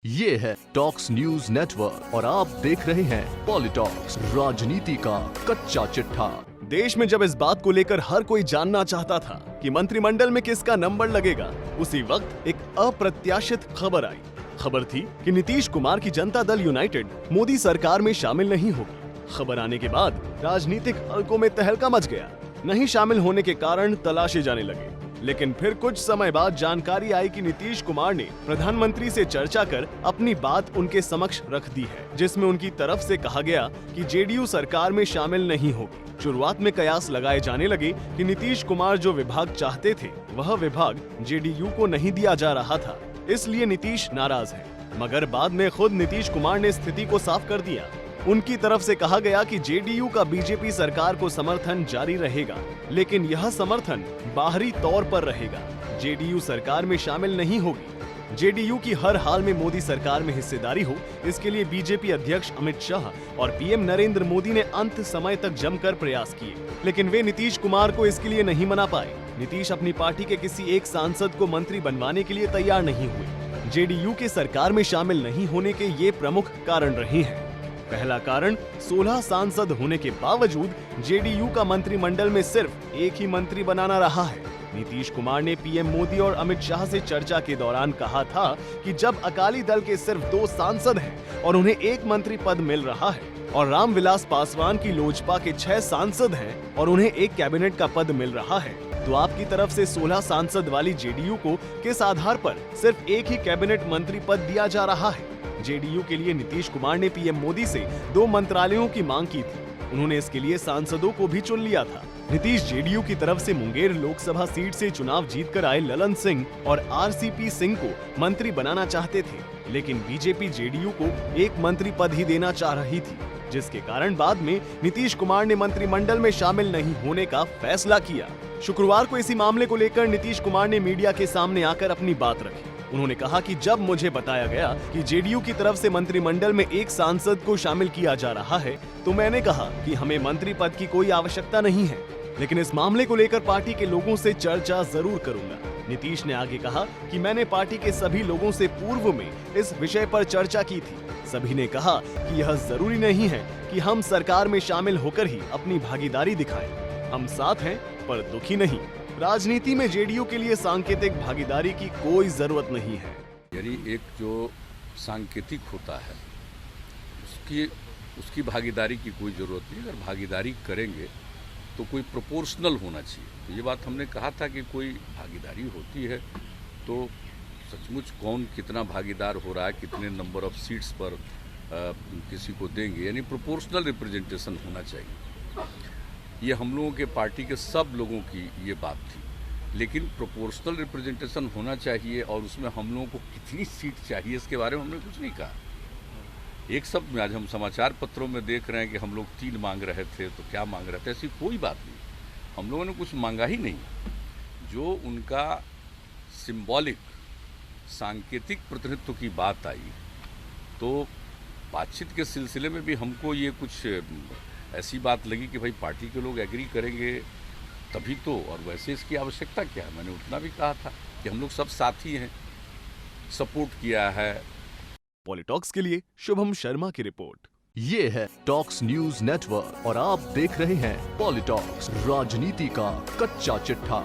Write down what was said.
ये है talks news network और आप देख रहे हैं पॉलिटॉक्स, राजनीति का कच्चा चिट्ठा। देश में जब इस बात को लेकर हर कोई जानना चाहता था कि मंत्रिमंडल में किसका नंबर लगेगा, उसी वक्त एक अप्रत्याशित खबर आई। खबर थी कि नीतीश कुमार की जनता दल यूनाइटेड मोदी सरकार में शामिल नहीं होगी। खबर आने के बाद राजनीतिक हलकों में तहलका मच गया। नहीं शामिल होने के कारण तलाशे जाने लगे, लेकिन फिर कुछ समय बाद जानकारी आई कि नीतीश कुमार ने प्रधानमंत्री से चर्चा कर अपनी बात उनके समक्ष रख दी है, जिसमें उनकी तरफ से कहा गया कि जेडीयू सरकार में शामिल नहीं होगी। शुरुआत में कयास लगाए जाने लगे कि नीतीश कुमार जो विभाग चाहते थे वह विभाग जेडीयू को नहीं दिया जा रहा था, इसलिए नीतीश नाराज है। मगर बाद में खुद नीतीश कुमार ने स्थिति को साफ कर दिया। उनकी तरफ से कहा गया कि जेडीयू का बीजेपी सरकार को समर्थन जारी रहेगा, लेकिन यह समर्थन बाहरी तौर पर रहेगा। जेडीयू सरकार में शामिल नहीं होगी। जेडीयू की हर हाल में मोदी सरकार में हिस्सेदारी हो, इसके लिए बीजेपी अध्यक्ष अमित शाह और पीएम नरेंद्र मोदी ने अंत समय तक जमकर प्रयास किए, लेकिन वे नीतीश कुमार को इसके लिए नहीं मना पाए। नीतीश अपनी पार्टी के किसी एक सांसद को मंत्री बनवाने के लिए तैयार नहीं हुए। जेडीयू के सरकार में शामिल नहीं होने के ये प्रमुख कारण रहे हैं। पहला कारण, 16 सांसद होने के बावजूद जेडीयू का मंत्रिमंडल में सिर्फ एक ही मंत्री बनाना रहा है। नीतीश कुमार ने पीएम मोदी और अमित शाह से चर्चा के दौरान कहा था कि जब अकाली दल के सिर्फ 2 सांसद हैं और उन्हें एक मंत्री पद मिल रहा है, और रामविलास पासवान की लोजपा के 6 सांसद हैं और उन्हें एक कैबिनेट का पद मिल रहा है, तो आपकी तरफ से 16 सांसद वाली जेडीयू को किस आधार पर सिर्फ एक ही कैबिनेट मंत्री पद दिया जा रहा है? जेडीयू के लिए नीतीश कुमार ने पीएम मोदी से 2 मंत्रालयों की मांग की थी। उन्होंने इसके लिए सांसदों को भी चुन लिया था। नीतीश जेडीयू की तरफ से मुंगेर लोकसभा सीट से चुनाव जीतकर आए ललन सिंह और आरसीपी सिंह को मंत्री बनाना चाहते थे, लेकिन बीजेपी जेडीयू को एक मंत्री पद ही देना चाह रही थी, जिसके कारण बाद में नीतीश कुमार ने मंत्रिमंडल में शामिल नहीं होने का फैसला किया। शुक्रवार को इसी मामले को लेकर नीतीश कुमार ने मीडिया के सामने आकर अपनी बात रखी। उन्होंने कहा कि जब मुझे बताया गया कि जेडीयू की तरफ से मंत्रिमंडल में एक सांसद को शामिल किया जा रहा है, तो मैंने कहा कि हमें मंत्री पद की कोई आवश्यकता नहीं है, लेकिन इस मामले को लेकर पार्टी के लोगों से चर्चा जरूर करूंगा। नीतीश ने आगे कहा कि मैंने पार्टी के सभी लोगों से पूर्व में इस विषय पर चर्चा की थी। सभी ने कहा कि यह जरूरी नहीं है कि हम सरकार में शामिल होकर ही अपनी भागीदारी दिखाएं। हम साथ हैं पर दुखी नहीं। राजनीति में जेडीयू के लिए सांकेतिक भागीदारी की कोई जरूरत नहीं है। यानी एक जो सांकेतिक होता है उसकी भागीदारी की कोई जरूरत नहीं। अगर भागीदारी करेंगे तो कोई प्रोपोर्शनल होना चाहिए। तो ये बात हमने कहा था कि कोई भागीदारी होती है तो सचमुच कौन कितना भागीदार हो रहा है, कितने नंबर ऑफ सीट्स पर किसी को देंगे, यानी प्रोपोर्शनल रिप्रेजेंटेशन होना चाहिए। ये हम लोगों के पार्टी के सब लोगों की ये बात थी, लेकिन प्रोपोर्शनल रिप्रेजेंटेशन होना चाहिए और उसमें हम लोगों को कितनी सीट चाहिए इसके बारे में हमने कुछ नहीं कहा। एक शब्द में आज हम समाचार पत्रों में देख रहे हैं कि हम लोग 3 मांग रहे थे, तो क्या मांग रहे थे, ऐसी कोई बात नहीं। हम लोगों ने कुछ मांगा ही नहीं। जो उनका सिंबॉलिक सांकेतिक प्रतिनिधित्व की बात आई, तो बातचीत के सिलसिले में भी हमको ये कुछ ऐसी बात लगी कि भाई पार्टी के लोग एग्री करेंगे तभी तो, और वैसे इसकी आवश्यकता क्या है। मैंने उतना भी कहा था कि हम लोग सब साथी हैं, सपोर्ट किया है। पॉलिटॉक्स के लिए शुभम शर्मा की रिपोर्ट। ये है टॉक्स न्यूज नेटवर्क और आप देख रहे हैं पॉलिटॉक्स, राजनीति का कच्चा चिट्ठा।